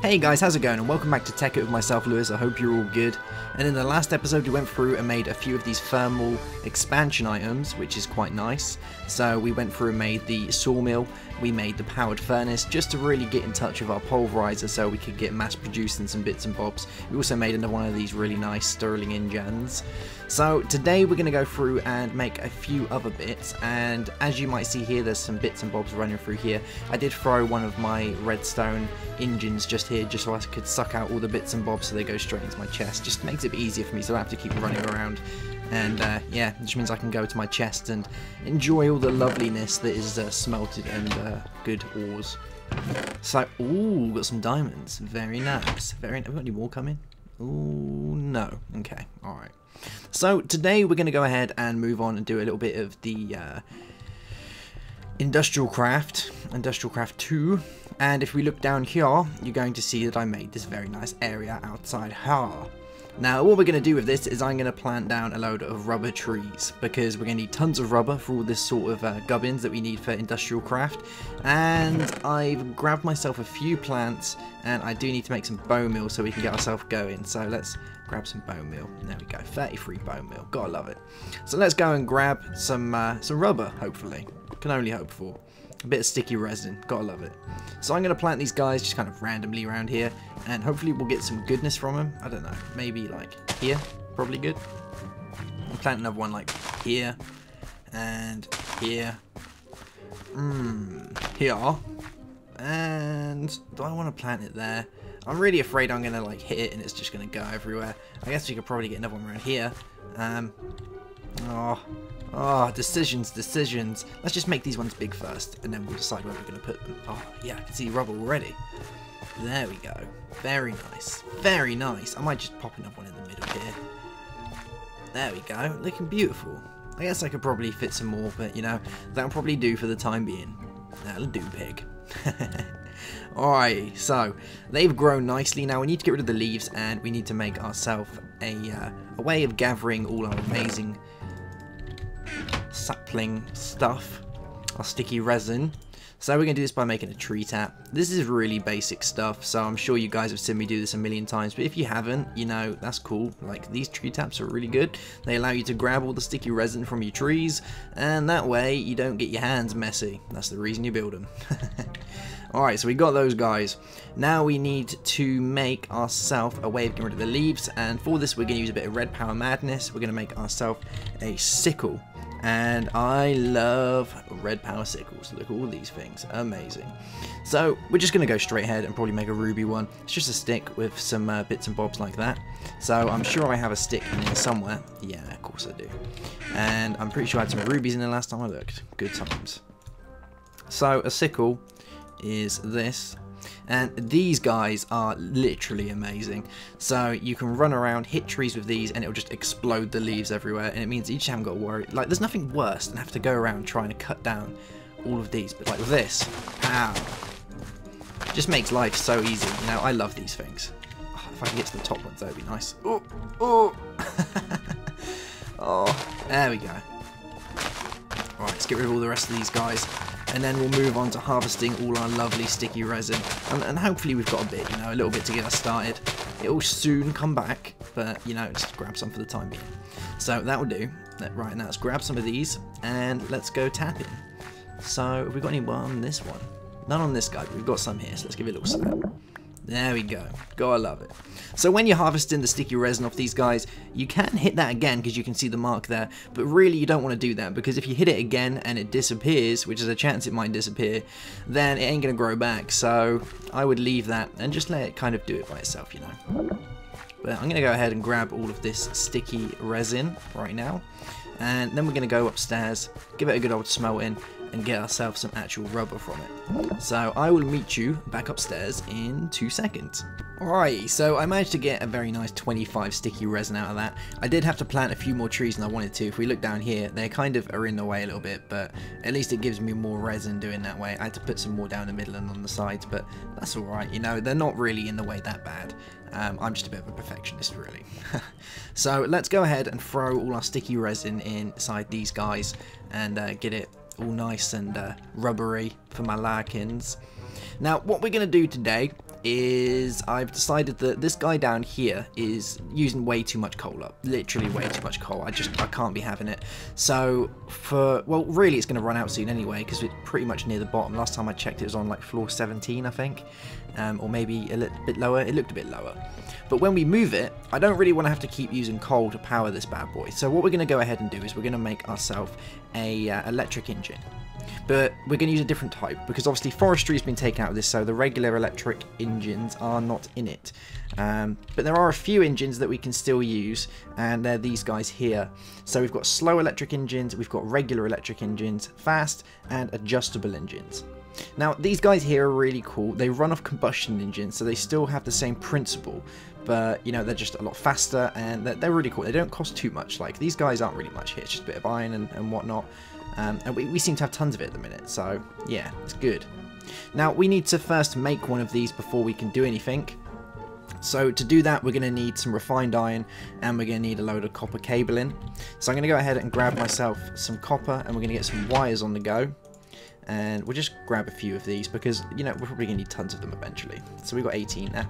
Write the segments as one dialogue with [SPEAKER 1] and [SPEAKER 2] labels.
[SPEAKER 1] Hey guys, how's it going? And welcome back to Tekkit with myself, Lewis. I hope you're all good. And in the last episode we went through and made a few of these thermal expansion items, which is quite nice. So we went through and made the sawmill, we made the powered furnace, just to really get in touch with our pulverizer so we could get mass producing some bits and bobs. We also made another one of these really nice Stirling engines. So today we're going to go through and make a few other bits, and as you might see here, there's some bits and bobs running through here. I did throw one of my redstone engines just here, just so I could suck out all the bits and bobs so they go straight into my chest. Just makes it easier for me, so I don't have to keep running around. And yeah, which means I can go to my chest and enjoy all the loveliness that is smelted and good ores. So, ooh, got some diamonds. Very nice. Very. Have we got any more coming? Ooh, no. Okay, alright. So, today we're going to go ahead and move on and do a little bit of the Industrial Craft 2. And if we look down here, you're going to see that I made this very nice area outside here. Now, what we're going to do with this is I'm going to plant down a load of rubber trees, because we're going to need tons of rubber for all this sort of gubbins that we need for industrial craft. And I've grabbed myself a few plants, and I do need to make some bone meal so we can get ourselves going. So let's grab some bone meal. There we go, 33 bone meal. Gotta love it. So let's go and grab some rubber, hopefully. Can only hope for. A bit of sticky resin, gotta love it. So I'm going to plant these guys just kind of randomly around here, and hopefully we'll get some goodness from them. I don't know, maybe like here, probably good. I'll plant another one like here, and here, here, and do I want to plant it there? I'm really afraid I'm going to like hit it and it's just going to go everywhere. I guess we could probably get another one around here. Oh, decisions. Let's just make these ones big first, and then we'll decide where we're going to put them. Oh, yeah, I can see rubber already. There we go. Very nice. Very nice. I might just pop another one in the middle here. There we go. Looking beautiful. I guess I could probably fit some more, but, you know, that'll probably do for the time being. That'll do, pig. Alright, so they've grown nicely. Now we need to get rid of the leaves, and we need to make ourselves a way of gathering all our amazing sapling stuff, our sticky resin. So we're going to do this by making a tree tap. This is really basic stuff, so I'm sure you guys have seen me do this a million times, but if you haven't, you know, that's cool. Like, these tree taps are really good. They allow you to grab all the sticky resin from your trees, and that way you don't get your hands messy. That's the reason you build them. Alright, so we got those guys. Now we need to make ourselves a way of getting rid of the leaves, and for this we're going to use a bit of red power madness. We're going to make ourselves a sickle. And I love red power sickles. Look at all these things. Amazing. So we're just going to go straight ahead and probably make a ruby one. It's just a stick with some bits and bobs like that. So I'm sure I have a stick in here somewhere. Yeah, of course I do. And I'm pretty sure I had some rubies in there last time I looked. Good times. So a sickle is this. And these guys are literally amazing. So you can run around, hit trees with these, and it'll just explode the leaves everywhere. And it means you just haven't got to worry. Like, there's nothing worse than have to go around trying to cut down all of these. But like with this, pow, just makes life so easy. You know, I love these things. Oh, if I can get to the top ones, that would be nice. Oh, oh, oh, there we go. Alright, let's get rid of all the rest of these guys. And then we'll move on to harvesting all our lovely sticky resin. And hopefully we've got a bit, you know, a little bit to get us started. It'll soon come back, but, you know, just grab some for the time being. So that will do. Right, now let's grab some of these, and let's go tapping. So, have we got any on this one? None on this guy, but we've got some here, so let's give it a little slap. There we go. Gotta love it. So when you're harvesting the sticky resin off these guys, you can hit that again because you can see the mark there, but really you don't want to do that, because if you hit it again and it disappears, which is a chance it might disappear, then it ain't gonna grow back. So I would leave that and just let it kind of do it by itself, you know. But I'm gonna go ahead and grab all of this sticky resin right now, and then we're gonna go upstairs, give it a good old smelting, and get ourselves some actual rubber from it. So I will meet you back upstairs in 2 seconds. Alright, so I managed to get a very nice 25 sticky resin out of that. I did have to plant a few more trees than I wanted to. If we look down here, they kind of are in the way a little bit, but at least it gives me more resin doing that way. I had to put some more down the middle and on the sides, but that's alright, you know, they're not really in the way that bad. I'm just a bit of a perfectionist, really. So let's go ahead and throw all our sticky resin inside these guys and get it all nice and rubbery for my larkins. Now, what we're going to do today is I've decided that this guy down here is using way too much coal up. Literally way too much coal. I can't be having it. So well, really it's going to run out soon anyway, because it's pretty much near the bottom. Last time I checked it was on like floor 17, I think. Or maybe a little bit lower. It looked a bit lower. But when we move it, I don't really want to have to keep using coal to power this bad boy. So what we're going to go ahead and do is we're going to make ourselves a electric engine. But we're going to use a different type, because obviously forestry has been taken out of this, so the regular electric engines are not in it. But there are a few engines that we can still use, and they're these guys here. So we've got slow electric engines, we've got regular electric engines, fast and adjustable engines. Now these guys here are really cool. They run off combustion engines, so they still have the same principle, but you know, they're just a lot faster, and they're really cool. They don't cost too much. Like, these guys aren't really much here, it's just a bit of iron and whatnot. And we seem to have tons of it at the minute, so yeah, it's good. Now we need to first make one of these before we can do anything. So to do that, we're going to need some refined iron, and we're going to need a load of copper cabling. So I'm going to go ahead and grab myself some copper, and we're going to get some wires on the go. And we'll just grab a few of these, because, you know, we're probably going to need tons of them eventually. So we've got 18 there.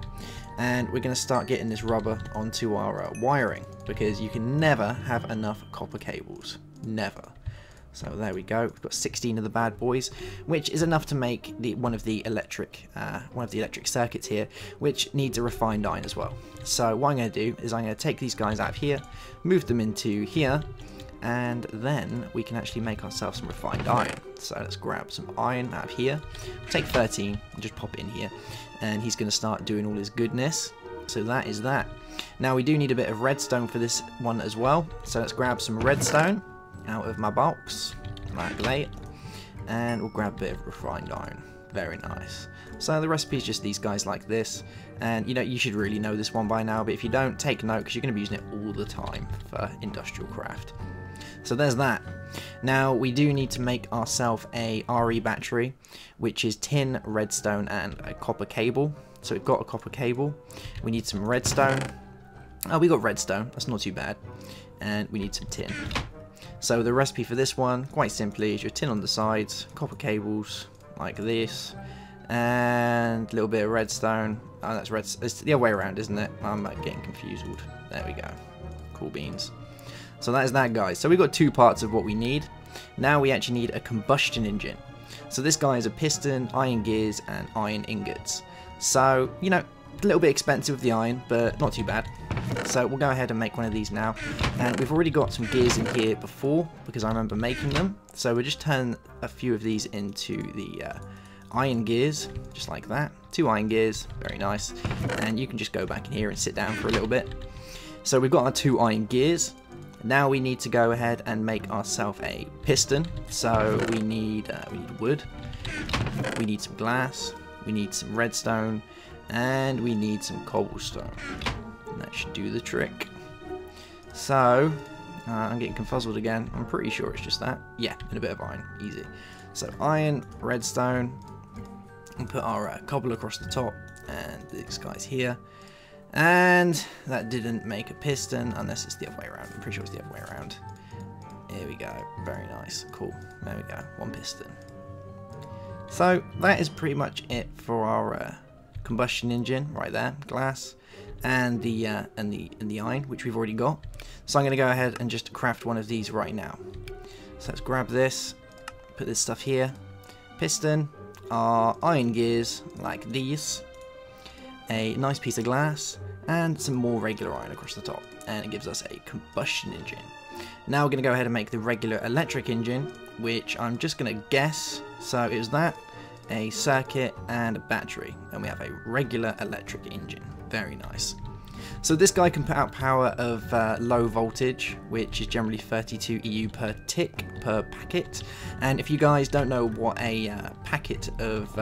[SPEAKER 1] And we're going to start getting this rubber onto our wiring, because you can never have enough copper cables. Never. So there we go. We've got 16 of the bad boys, which is enough to make one of the electric circuits here, which needs a refined iron as well. So what I'm going to do is I'm going to take these guys out of here, move them into here, and then we can actually make ourselves some refined iron. So let's grab some iron out of here, take 13 and just pop it in here, and he's going to start doing all his goodness. So that is that. Now we do need a bit of redstone for this one as well, so let's grab some redstone out of my box like that, and we'll grab a bit of refined iron. Very nice. So the recipe is just these guys like this, and you know, you should really know this one by now, but if you don't, take note, because you're going to be using it all the time for industrial craft. So there's that. Now we do need to make ourselves a RE battery, which is tin, redstone and a copper cable. So we've got a copper cable, we need some redstone. Oh, we got redstone, that's not too bad, and we need some tin. So the recipe for this one, quite simply, is your tin on the sides, copper cables like this, and a little bit of redstone. Oh, that's red. It's the other way around, isn't it? I'm getting confused. There we go. Cool beans. So that is that, guys. So we've got two parts of what we need. Now we actually need a combustion engine. So this guy is a piston, iron gears, and iron ingots. So, you know, a little bit expensive with the iron, but not too bad. So we'll go ahead and make one of these now, and we've already got some gears in here before, because I remember making them. So we'll just turn a few of these into the iron gears, just like that. 2 iron gears, very nice. And you can just go back in here and sit down for a little bit. So we've got our 2 iron gears. Now we need to go ahead and make ourselves a piston. So we need wood, we need some glass, we need some redstone, and we need some cobblestone. And that should do the trick. So I'm getting confuzzled again. I'm pretty sure it's just that. Yeah, and a bit of iron, easy. So iron, redstone, and put our cobble across the top, and these guys here. And that didn't make a piston, unless it's the other way around. I'm pretty sure it's the other way around. Here we go. Very nice. Cool. There we go. 1 piston. So that is pretty much it for our combustion engine right there. Glass and the iron, which we've already got. So I'm going to go ahead and just craft one of these right now. So let's grab this, put this stuff here. Piston, our iron gears like these, a nice piece of glass, and some more regular iron across the top, and it gives us a combustion engine. Now we're going to go ahead and make the regular electric engine, which I'm just going to guess. So it was that, a circuit, and a battery, and we have a regular electric engine. Very nice. So this guy can put out power of low voltage, which is generally 32 EU per tick per packet. And if you guys don't know what a packet of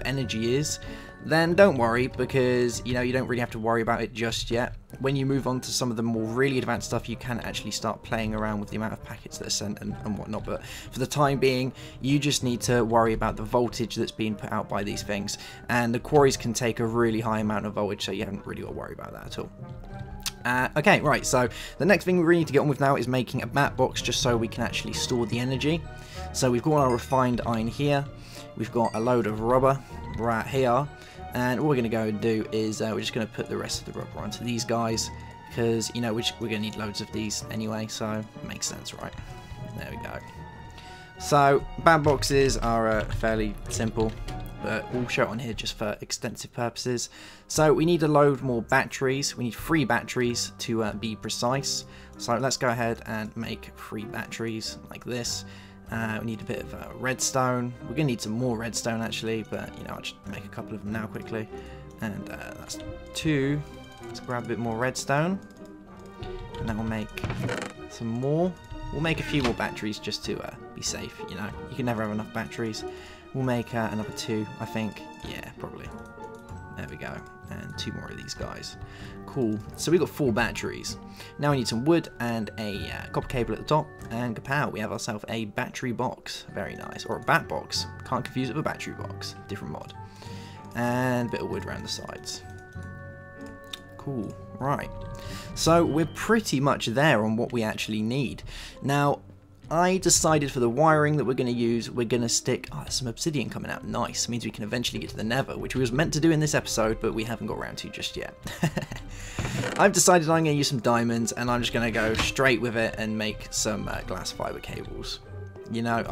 [SPEAKER 1] energy is, then don't worry, because you know, you don't really have to worry about it just yet. When you move on to some of the more really advanced stuff, you can actually start playing around with the amount of packets that are sent and whatnot, but for the time being, you just need to worry about the voltage that's being put out by these things, and the quarries can take a really high amount of voltage, so you haven't really got to worry about that at all. Okay, right, so the next thing we really need to get on with now is making a Batbox, just so we can actually store the energy. So we've got our refined iron here, we've got a load of rubber right here, and all we're going to go and do is we're just going to put the rest of the rubber onto these guys, because, you know, we're going to need loads of these anyway, so it makes sense, right? There we go. So, bad boxes are fairly simple, but we'll show it on here just for extensive purposes. So we need a load more batteries. We need 3 batteries to be precise. So let's go ahead and make 3 batteries like this. We need a bit of redstone. We're going to need some more redstone actually, but you know, I'll just make a couple of them now quickly. And that's 2. Let's grab a bit more redstone. And then we'll make some more. We'll make a few more batteries just to be safe, you know. You can never have enough batteries. We'll make another 2, I think. Yeah, probably. There we go. And 2 more of these guys. Cool. So we've got 4 batteries. Now we need some wood and a copper cable at the top. And kapow, we have ourselves a battery box. Very nice. Or a bat box. Can't confuse it with a battery box. Different mod. And a bit of wood around the sides. Cool. Right. So we're pretty much there on what we actually need. Now, I decided for the wiring that we're going to use, we're going to stick... Oh, there's some obsidian coming out. Nice. Means we can eventually get to the nether, which we was meant to do in this episode, but we haven't got around to just yet. I've decided I'm going to use some diamonds, and I'm just going to go straight with it and make some glass fiber cables. You know,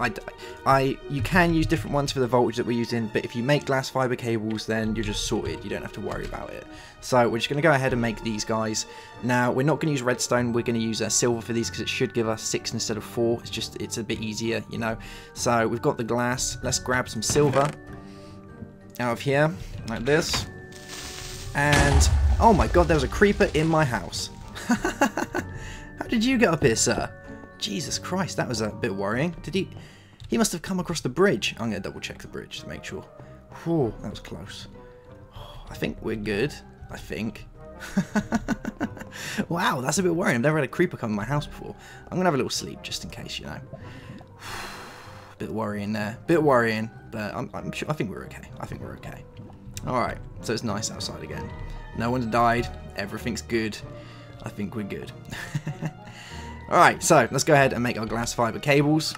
[SPEAKER 1] you can use different ones for the voltage that we're using, but if you make glass fiber cables, then you're just sorted. You don't have to worry about it. So we're just going to go ahead and make these guys. Now, we're not going to use redstone. We're going to use silver for these because it should give us 6 instead of 4. It's a bit easier, you know. So we've got the glass. Let's grab some silver out of here, like this. And, oh my god, there was a creeper in my house. How did you get up here, sir? Jesus Christ, that was a bit worrying. Did he... He must have come across the bridge. I'm going to double check the bridge to make sure. Whew, that was close. I think we're good. I think. Wow, that's a bit worrying. I've never had a creeper come in my house before. I'm going to have a little sleep just in case, you know. Bit worrying there. Bit worrying, but I'm sure. I think we're okay. I think we're okay. Alright, so it's nice outside again. No one's died. Everything's good. I think we're good. Alright, so let's go ahead and make our glass fiber cables.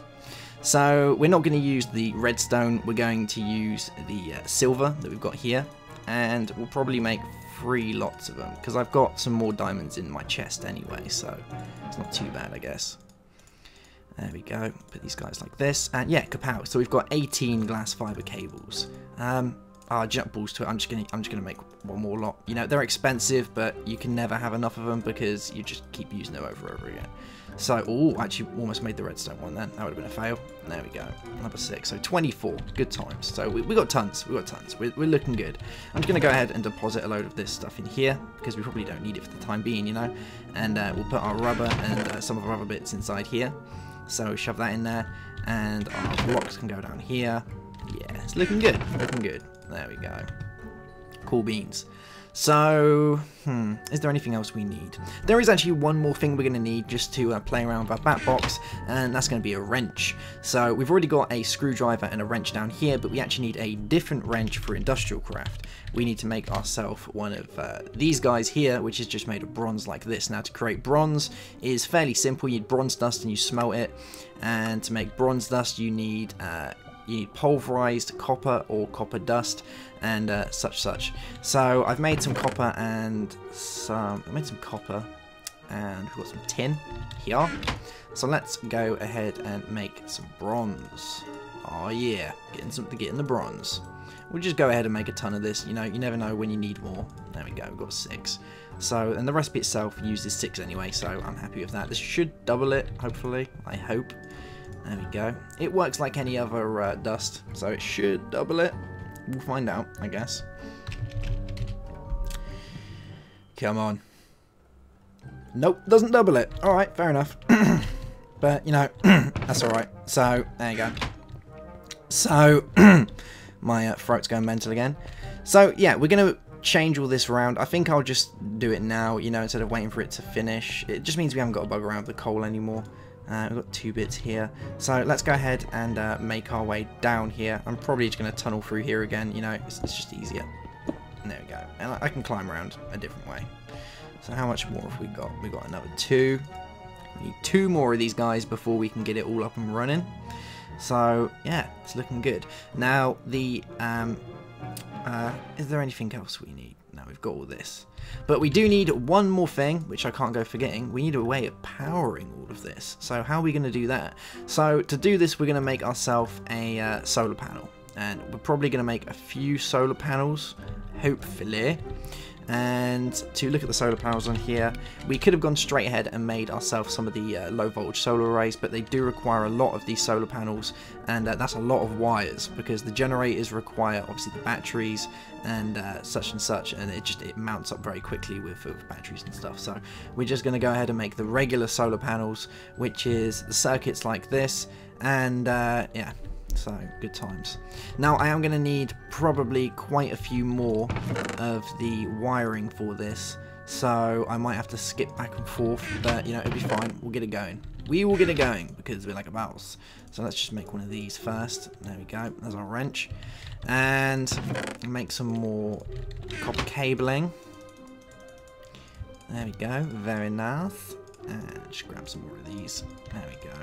[SPEAKER 1] So we're not going to use the redstone, we're going to use the silver that we've got here. And we'll probably make 3 lots of them, because I've got some more diamonds in my chest anyway, so it's not too bad, I guess. There we go, put these guys like this, and yeah, kapow. So we've got 18 glass fiber cables. Jump balls to it. I'm just gonna make 1 more lot. You know, they're expensive, but you can never have enough of them because you just keep using them over and over again. So, oh, actually almost made the redstone one then. That would have been a fail. There we go. Number 6. So 24. Good times. So we got tons. We got tons. We're looking good. I'm just gonna go ahead and deposit a load of this stuff in here because we probably don't need it for the time being, you know. And we'll put our rubber and some of our other bits inside here. So shove that in there, and our blocks can go down here. Yeah, it's looking good. Looking good. There we go. Cool beans. So, is there anything else we need? There is actually one more thing we're going to need just to play around with our Batbox, and that's going to be a wrench. So, we've already got a screwdriver and a wrench down here, but we actually need a different wrench for industrial craft. We need to make ourselves one of these guys here, which is just made of bronze like this. Now, to create bronze is fairly simple. You need bronze dust and you smelt it, and to make bronze dust you need pulverized copper or copper dust and such. So I've made some copper and we've got some tin here. So let's go ahead and make some bronze. Oh yeah, getting the bronze. We'll just go ahead and make a ton of this. You know, you never know when you need more. There we go, we've got 6. So, and the recipe itself uses 6 anyway, so I'm happy with that. This should double it, hopefully. I hope. There we go. It works like any other dust, so it should double it. We'll find out, I guess. Come on. Nope, doesn't double it. Alright, fair enough. But, you know, that's alright. So, there you go. So, my throat's going mental again. So, yeah, we're going to change all this around. I think I'll just do it now, you know, instead of waiting for it to finish. It just means we haven't got to bug around with the coal anymore. We've got 2 bits here. So let's go ahead and make our way down here. I'm probably just going to tunnel through here again. You know, it's just easier. And there we go. And I can climb around a different way. So how much more have we got? We've got another 2. We need 2 more of these guys before we can get it all up and running. So yeah, it's looking good. Now the is there anything else we need? No, we've got all this. But we do need one more thing, which I can't go forgetting. We need a way of powering all of this. So how are we going to do that? So to do this, we're going to make ourselves a solar panel. And we're probably going to make a few solar panels, hopefully. And to look at the solar panels on here, we could have gone straight ahead and made ourselves some of the low voltage solar arrays, but they do require a lot of these solar panels, and that's a lot of wires, because the generators require obviously the batteries and such, and it mounts up very quickly with batteries and stuff. So we're just going to go ahead and make the regular solar panels, which is the circuits like this, and yeah. So, good times. Now, I am going to need probably quite a few more of the wiring for this. So, I might have to skip back and forth. But, you know, it'll be fine. We'll get it going. We will get it going because we're like a mouse. So, let's just make one of these first. There we go. There's our wrench. And make some more copper cabling. There we go. Very nice. And just grab some more of these. There we go.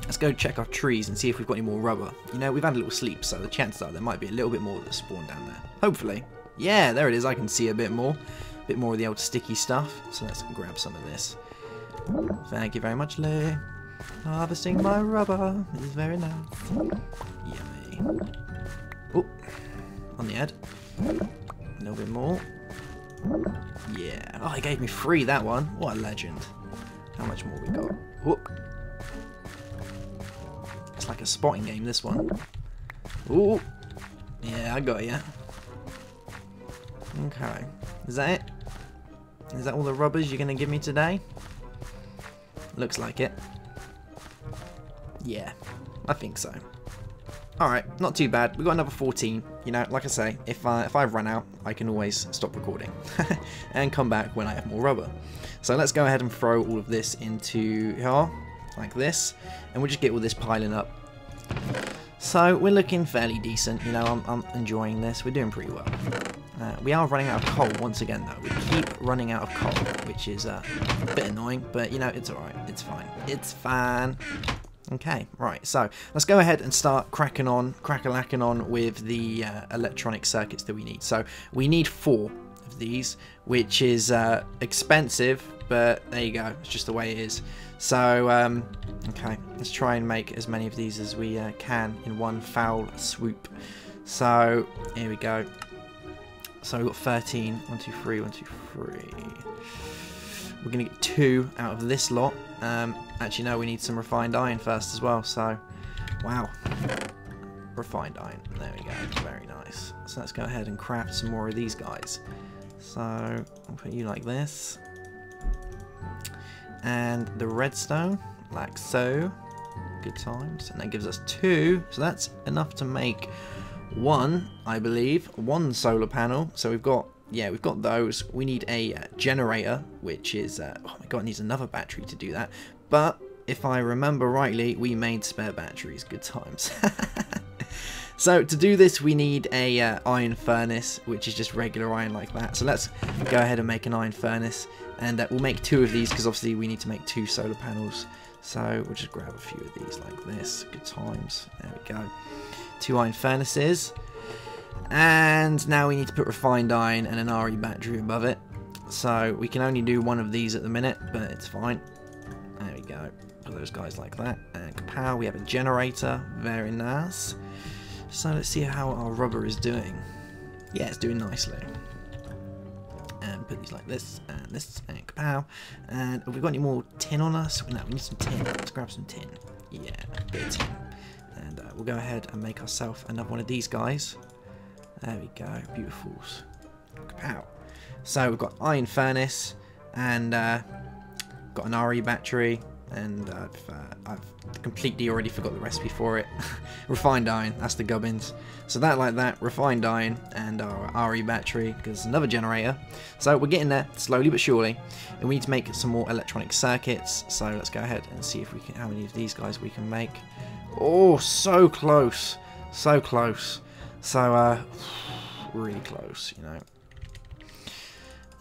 [SPEAKER 1] Let's go check our trees and see if we've got any more rubber. You know, we've had a little sleep, so the chances are there might be a little bit more that spawned down there. Hopefully. Yeah, there it is. I can see a bit more. A bit more of the old sticky stuff. So let's grab some of this. Thank you very much, Lee. Harvesting my rubber is very nice. Yummy. Oh, on the head. A little bit more. Yeah. Oh, he gave me 3, that one. What a legend. How much more we got? Oh. It's like a spotting game, this one. Ooh. Yeah, I got ya. Okay. Is that it? Is that all the rubbers you're going to give me today? Looks like it. Yeah, I think so. Alright, not too bad. We've got another 14. You know, like I say, if I've run out, I can always stop recording. and come back when I have more rubber. So let's go ahead and throw all of this into here, like this. And we'll just get all this piling up. So we're looking fairly decent. You know, I'm enjoying this. We're doing pretty well. We are running out of coal once again, though. We keep running out of coal, which is a bit annoying. But, you know, it's alright. It's fine. It's fine. Okay, right, so let's go ahead and start crack-a-lacking on with the electronic circuits that we need. So we need 4 of these, which is expensive, but there you go, it's just the way it is. So, okay, let's try and make as many of these as we can in one foul swoop. So, here we go. So we've got 13, 1, 2, 3, 1, 2, 3. We're going to get 2 out of this lot. Actually, no, we need some refined iron first as well, so... Wow. Refined iron. There we go. Very nice. So let's go ahead and craft some more of these guys. So, I'll put you like this. And the redstone, like so. Good times. And that gives us 2. So that's enough to make 1, I believe. 1 solar panel. So we've got... Yeah, we've got those. We need a generator, which is... oh my god, it needs another battery to do that. But, if I remember rightly, we made spare batteries. Good times. So, to do this, we need a iron furnace, which is just regular iron like that. So, let's go ahead and make an iron furnace. And we'll make 2 of these, because obviously we need to make 2 solar panels. So, we'll just grab a few of these like this. Good times. There we go. 2 iron furnaces. And now we need to put refined iron and an RE battery above it. So we can only do 1 of these at the minute, but it's fine. There we go. Put those guys like that. And kapow, we have a generator. Very nice. So let's see how our rubber is doing. Yeah, it's doing nicely. And put these like this, and kapow. And have we got any more tin on us? No, we need some tin. Let's grab some tin. Yeah, a bit of tin. And we'll go ahead and make ourselves another one of these guys. There we go, beautifuls. Kapow. So we've got iron furnace and got an RE battery, and I've completely already forgot the recipe for it. Refined iron, that's the gubbins. So that like that, refined iron and our RE battery, because another generator. So we're getting there slowly but surely, and we need to make some more electronic circuits. So let's go ahead and see if we can, how many of these guys we can make. Oh, so close, so close. So, really close, you know.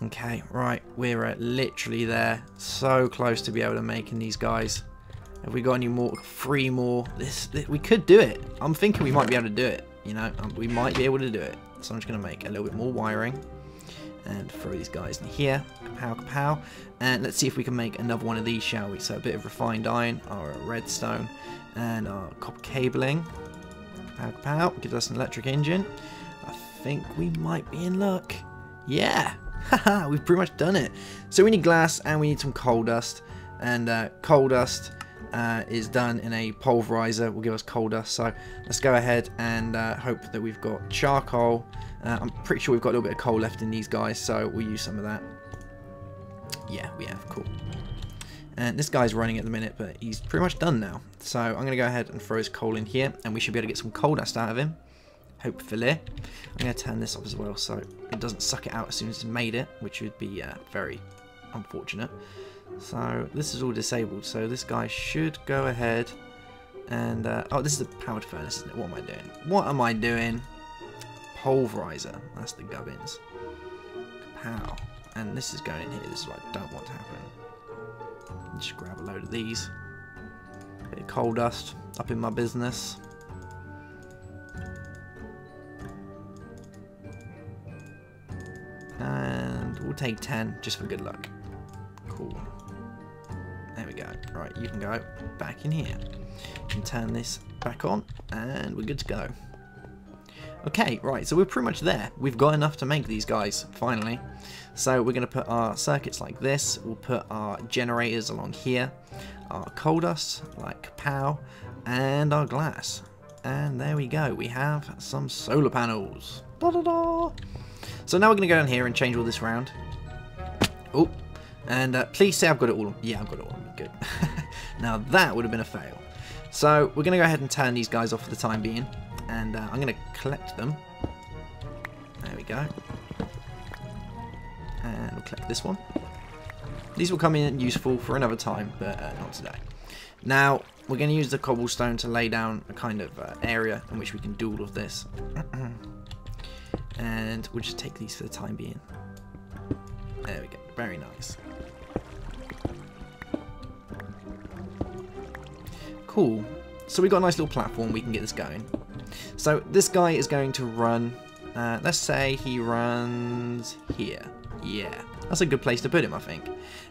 [SPEAKER 1] Okay, right, we're literally there. So close to be able to making these guys. Have we got any more? 3 more. This we could do it. I'm thinking we might be able to do it. You know, we might be able to do it. So I'm just going to make a little bit more wiring and throw these guys in here. Kapow, kapow. And let's see if we can make another one of these, shall we? So a bit of refined iron, our redstone, and our copper cabling. Kapow, kapow. Gives us an electric engine. I think we might be in luck. Yeah. Haha, we've pretty much done it. So we need glass and we need some coal dust. And coal dust is done in a pulverizer, will give us coal dust. So let's go ahead and hope that we've got charcoal. I'm pretty sure we've got a little bit of coal left in these guys, so we'll use some of that. Yeah, we have. Cool. And this guy's running at the minute, but he's pretty much done now. So I'm going to go ahead and throw his coal in here, and we should be able to get some coal dust out of him. Hopefully. I'm going to turn this off as well, so it doesn't suck it out as soon as it's made it, which would be very unfortunate. So this is all disabled, so this guy should go ahead and oh, this is a powered furnace, isn't it? What am I doing? What am I doing? Pulverizer, that's the gubbins. Kapow. And this is going in here. This is what I don't want to happen. Just grab a load of these. Bit of coal dust up in my business. And we'll take 10 just for good luck. Cool. There we go. Right, you can go back in here. You can turn this back on, and we're good to go. Okay, right, so we're pretty much there. We've got enough to make these guys, finally. So we're going to put our circuits like this. We'll put our generators along here. Our coal dust, like pow, and our glass. And there we go. We have some solar panels. Da-da-da! So now we're going to go down here and change all this around. Oh. And please say I've got it all. Yeah, I've got it all. Good. Now that would have been a fail. So we're going to go ahead and turn these guys off for the time being. And I'm going to collect them. There we go. And we'll collect this one. These will come in useful for another time, but not today. Now we're going to use the cobblestone to lay down a kind of area in which we can do all of this. And we'll just take these for the time being. There we go. Very nice. Cool. So we've got a nice little platform, we can get this going. So this guy is going to run, let's say he runs here. Yeah, that's a good place to put him, I think.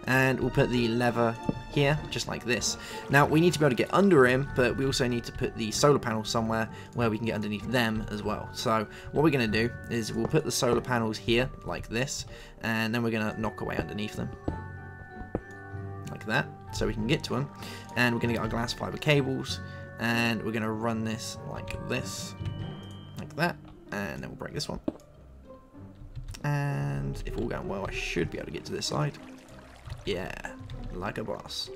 [SPEAKER 1] And we'll put the lever here, just like this. Now we need to be able to get under him, but we also need to put the solar panels somewhere where we can get underneath them as well. So what we're going to do is we'll put the solar panels here, like this, and then we're going to knock away underneath them. Like that, so we can get to them. And we're going to get our glass fiber cables, and we're going to run this like this, like that, and then we'll break this one. And if all going well, I should be able to get to this side. Yeah, like a boss.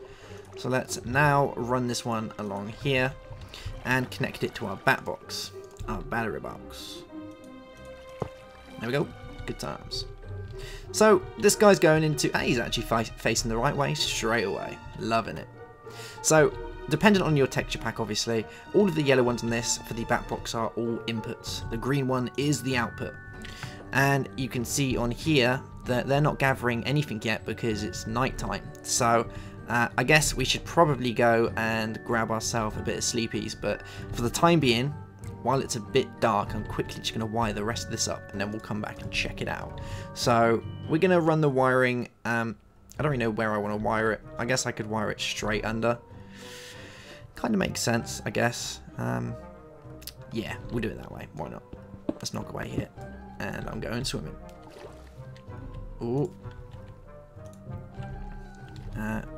[SPEAKER 1] So let's now run this one along here and connect it to our Batbox, our battery box. There we go, good times. So this guy's going into, he's actually facing the right way straight away, loving it. So dependent on your texture pack, obviously, all of the yellow ones in this for the Batbox are all inputs. The green one is the output. And you can see on here that they're not gathering anything yet because it's nighttime. So I guess we should probably go and grab ourselves a bit of sleepies. But for the time being, while it's a bit dark, I'm quickly just going to wire the rest of this up and then we'll come back and check it out. So we're going to run the wiring. I don't really know where I want to wire it. I guess I could wire it straight under. Kind of makes sense, I guess. Yeah, we'll do it that way. Why not? Let's knock away here. And I'm going swimming. Ooh.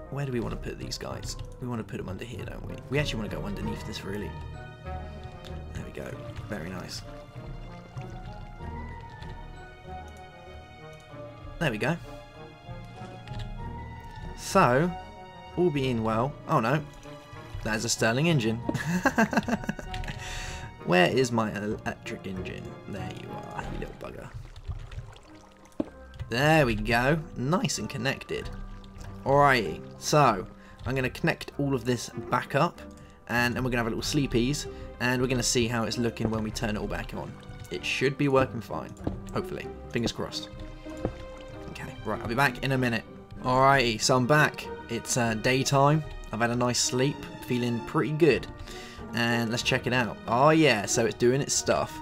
[SPEAKER 1] Where do we want to put these guys? We want to put them under here, don't we? We actually want to go underneath this, really. There we go. Very nice. There we go. So, all being well... Oh, no. There's a Stirling engine. Where is my electric engine? There you are, you little bugger. There we go. Nice and connected. Alrighty, so I'm going to connect all of this back up, and then we're going to have a little sleepies, and we're going to see how it's looking when we turn it all back on. It should be working fine. Hopefully. Fingers crossed. Okay, right, I'll be back in a minute. Alrighty, so I'm back. It's daytime. I've had a nice sleep, feeling pretty good. And let's check it out. Oh yeah, so it's doing its stuff.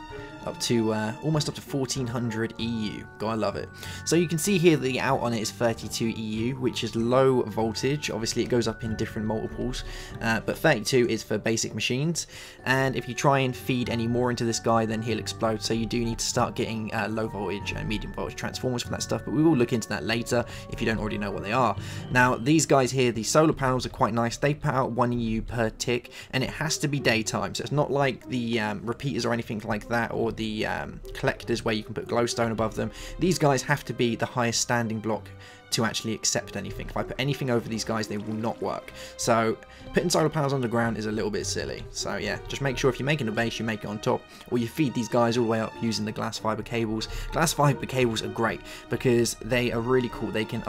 [SPEAKER 1] Up to almost up to 1400 EU. God, I love it. So you can see here that the out on it is 32 EU, which is low voltage. Obviously, it goes up in different multiples, but 32 is for basic machines. And if you try and feed any more into this guy, then he'll explode. So you do need to start getting low voltage and medium voltage transformers for that stuff. But we will look into that later if you don't already know what they are. Now, these guys here, the solar panels are quite nice. They put out 1 EU per tick, and it has to be daytime. So it's not like the repeaters or anything like that, or the collectors where you can put glowstone above them. These guys have to be the highest standing block to actually accept anything. If I put anything over these guys, they will not work. So putting solar panels underground is a little bit silly. So yeah, just make sure if you're making a base, you make it on top, or you feed these guys all the way up using the glass fiber cables. Glass fiber cables are great because they are really cool. They can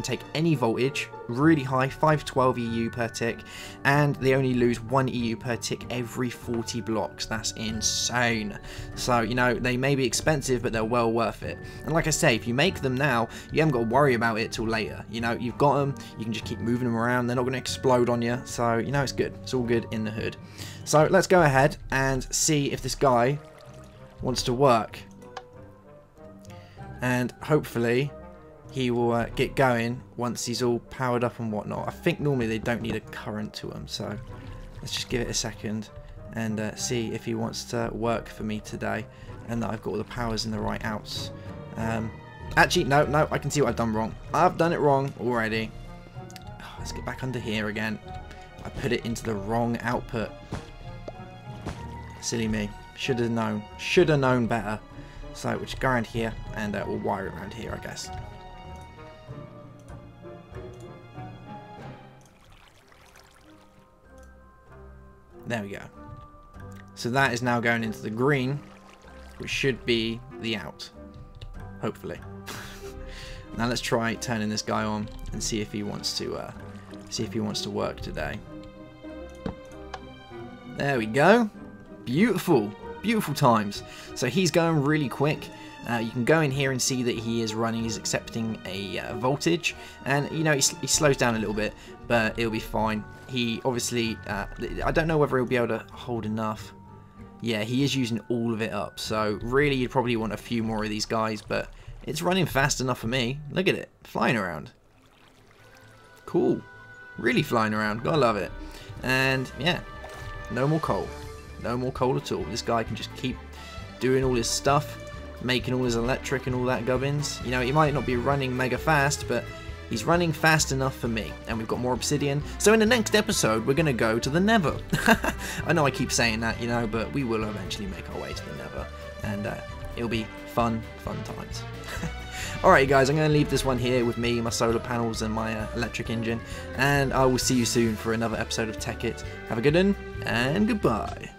[SPEAKER 1] take any voltage, really high, 512 EU per tick, and they only lose 1 EU per tick every 40 blocks. That's insane. So, you know, they may be expensive, but they're well worth it. And like I say, if you make them now, you haven't got to worry about it till later. You know, you've got them, you can just keep moving them around, they're not going to explode on you. So, you know, it's good. It's all good in the hood. So let's go ahead and see if this guy wants to work. And hopefully he will get going once he's all powered up and whatnot. I think normally they don't need a current to them, so let's just give it a second and see if he wants to work for me today and that I've got all the powers in the right outs. Actually, no, I can see what I've done wrong. I've done it wrong already. Oh, let's get back under here again. I put it into the wrong output. Silly me. Should have known. Should have known better. So we'll just go around here and we'll wire it around here, I guess. There we go. So that is now going into the green, which should be the out. Hopefully. Now let's try turning this guy on and see if he wants to work today. There we go. Beautiful, beautiful times. So he's going really quick. You can go in here and see that he is running, he's accepting a voltage, and you know he slows down a little bit, but it'll be fine. He obviously, I don't know whether he'll be able to hold enough. Yeah, he is using all of it up, so really you'd probably want a few more of these guys, but it's running fast enough for me. Look at it, flying around. Cool, really flying around, gotta love it. And yeah, no more coal. No more coal at all. This guy can just keep doing all his stuff, making all his electric and all that gubbins. You know, he might not be running mega fast, but he's running fast enough for me. And we've got more obsidian. So in the next episode, we're going to go to the Nether. I know I keep saying that, you know, but we will eventually make our way to the Nether. And it'll be fun times. Alright guys, I'm going to leave this one here with me, my solar panels and my electric engine. And I will see you soon for another episode of Tekkit. Have a good one, and goodbye.